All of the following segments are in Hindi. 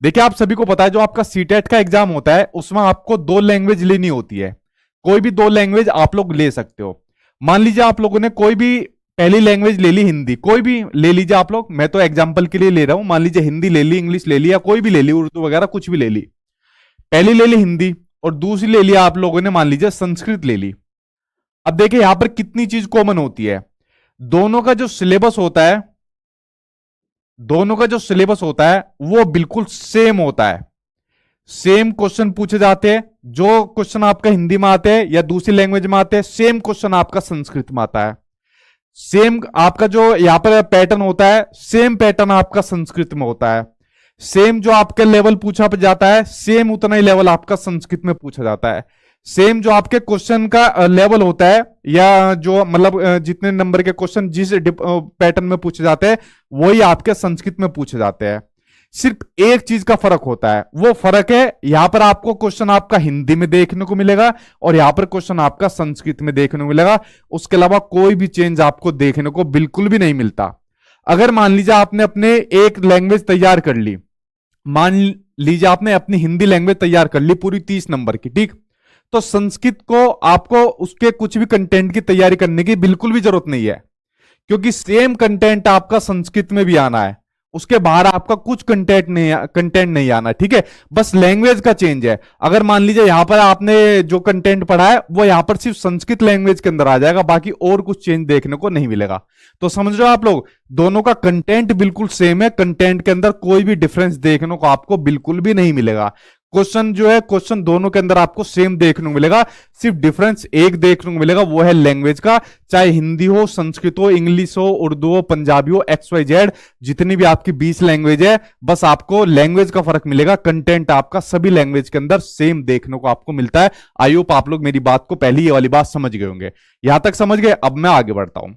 देखिए आप सभी को पता है जो आपका सीटेट का एग्जाम होता है उसमें आपको 2 लैंग्वेज लेनी होती है। कोई भी 2 लैंग्वेज आप लोग ले सकते हो। मान लीजिए आप लोगों ने कोई भी पहली लैंग्वेज ले ली हिंदी, कोई भी ले लीजिए आप लोग, मैं तो एग्जाम्पल के लिए ले रहा हूं। मान लीजिए हिंदी ले ली, इंग्लिश ले ली, या कोई भी ले ली, उर्दू वगैरह कुछ भी ले ली। पहली ले ली हिंदी और दूसरी ले लिया आप लोगों ने मान लीजिए संस्कृत ले ली। अब देखिए यहां पर कितनी चीज कॉमन होती है। दोनों का जो सिलेबस होता है, दोनों का जो सिलेबस होता है वो बिल्कुल सेम होता है। सेम क्वेश्चन पूछे जाते हैं। जो क्वेश्चन आपका हिंदी में आते हैं या दूसरी लैंग्वेज में आते हैं, सेम क्वेश्चन आपका संस्कृत में आता है। सेम आपका जो यहां पर पैटर्न होता है, सेम पैटर्न आपका संस्कृत में होता है। सेम जो आपके लेवल पूछा जाता है, सेम उतना ही लेवल आपका संस्कृत में पूछा जाता है। सेम जो आपके क्वेश्चन का लेवल होता है, या जो मतलब जितने नंबर के क्वेश्चन जिस पैटर्न में पूछे जाते हैं वही आपके संस्कृत में पूछे जाते हैं। सिर्फ एक चीज का फर्क होता है, वो फर्क है यहां पर आपको क्वेश्चन आपका हिंदी में देखने को मिलेगा और यहां पर क्वेश्चन आपका संस्कृत में देखने को मिलेगा। उसके अलावा कोई भी चेंज आपको देखने को बिल्कुल भी नहीं मिलता। अगर मान लीजिए आपने अपने एक लैंग्वेज तैयार कर ली, मान लीजिए आपने अपनी हिंदी लैंग्वेज तैयार कर ली पूरी 30 नंबर की, ठीक, तो संस्कृत को आपको उसके कुछ भी कंटेंट की तैयारी करने की बिल्कुल भी जरूरत नहीं है, क्योंकि सेम कंटेंट आपका संस्कृत में भी आना है। उसके बाहर आपका कुछ कंटेंट नहीं आना, ठीक है, बस लैंग्वेज का चेंज है। अगर मान लीजिए यहां पर आपने जो कंटेंट पढ़ा है वो यहां पर सिर्फ संस्कृत लैंग्वेज के अंदर आ जाएगा, बाकी और कुछ चेंज देखने को नहीं मिलेगा। तो समझ रहे हो आप लोग, दोनों का कंटेंट बिल्कुल सेम है, कंटेंट के अंदर कोई भी डिफरेंस देखने को आपको बिल्कुल भी नहीं मिलेगा। क्वेश्चन जो है, क्वेश्चन दोनों के अंदर आपको सेम देखने को मिलेगा, सिर्फ डिफरेंस एक देखने को मिलेगा, वो है लैंग्वेज का। चाहे हिंदी हो, संस्कृत हो, इंग्लिश हो, उर्दू हो, पंजाबी हो, XYZ, जितनी भी आपकी 20 लैंग्वेज है, बस आपको लैंग्वेज का फर्क मिलेगा। कंटेंट आपका सभी लैंग्वेज के अंदर सेम देखने को आपको मिलता है। आई होप आप लोग मेरी बात को पहली ये वाली बात समझ गए होंगे। यहां तक समझ गए, अब मैं आगे बढ़ता हूं।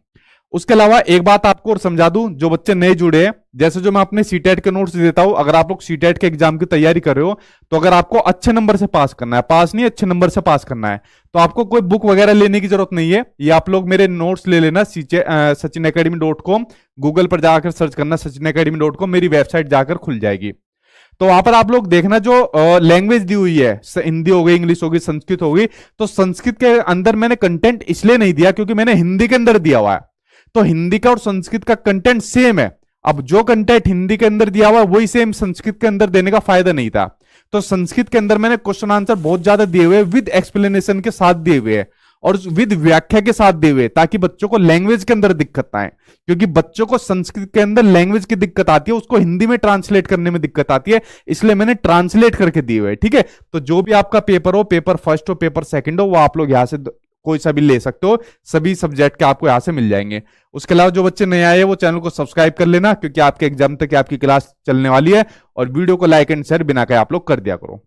उसके अलावा एक बात आपको और समझा दूं, जो बच्चे नए जुड़े हैं, जैसे जो मैं अपने सीटेट के नोट्स देता हूं, अगर आप लोग सीटेट के एग्जाम की तैयारी कर रहे हो, तो अगर आपको अच्छे नंबर से पास करना है, पास नहीं अच्छे नंबर से पास करना है, तो आपको कोई बुक वगैरह लेने की जरूरत नहीं है। ये आप लोग मेरे नोट्स ले लेना, sachinacademy.com, गूगल पर जाकर सर्च करना sachinacademy.com, मेरी वेबसाइट जाकर खुल जाएगी। तो वहां पर आप लोग देखना जो लैंग्वेज दी हुई है, हिंदी हो गई, इंग्लिश हो गई, संस्कृत हो गई, तो संस्कृत के अंदर मैंने कंटेंट इसलिए नहीं दिया क्योंकि मैंने हिंदी के अंदर दिया हुआ है, तो हिंदी का और संस्कृत का कंटेंट सेम है। अब जो कंटेंट हिंदी के अंदर दिया हुआ वही सेम संस्कृत के अंदर देने का फायदा नहीं था। तो संस्कृत के अंदर मैंने क्वेश्चन आंसर बहुत ज्यादा दिए हुए, विद एक्सप्लेनेशन के साथ दिए हुए हैं और विद व्याख्या के साथ दिए हुए, ताकि बच्चों को लैंग्वेज के अंदर दिक्कत ना आए। क्योंकि बच्चों को संस्कृत के अंदर लैंग्वेज की दिक्कत आती है, उसको हिंदी में ट्रांसलेट करने में दिक्कत आती है, इसलिए मैंने ट्रांसलेट करके दिए हुए, ठीक है। तो जो भी आपका पेपर हो, पेपर फर्स्ट हो, पेपर सेकंड हो, वो आप लोग यहां से कोई सा भी ले सकते हो, सभी सब्जेक्ट के आपको यहां से मिल जाएंगे। उसके अलावा जो बच्चे नए आए हैं वो चैनल को सब्सक्राइब कर लेना, क्योंकि आपके एग्जाम तक आपकी क्लास चलने वाली है, और वीडियो को लाइक एंड शेयर बिना कहे आप लोग कर दिया करो।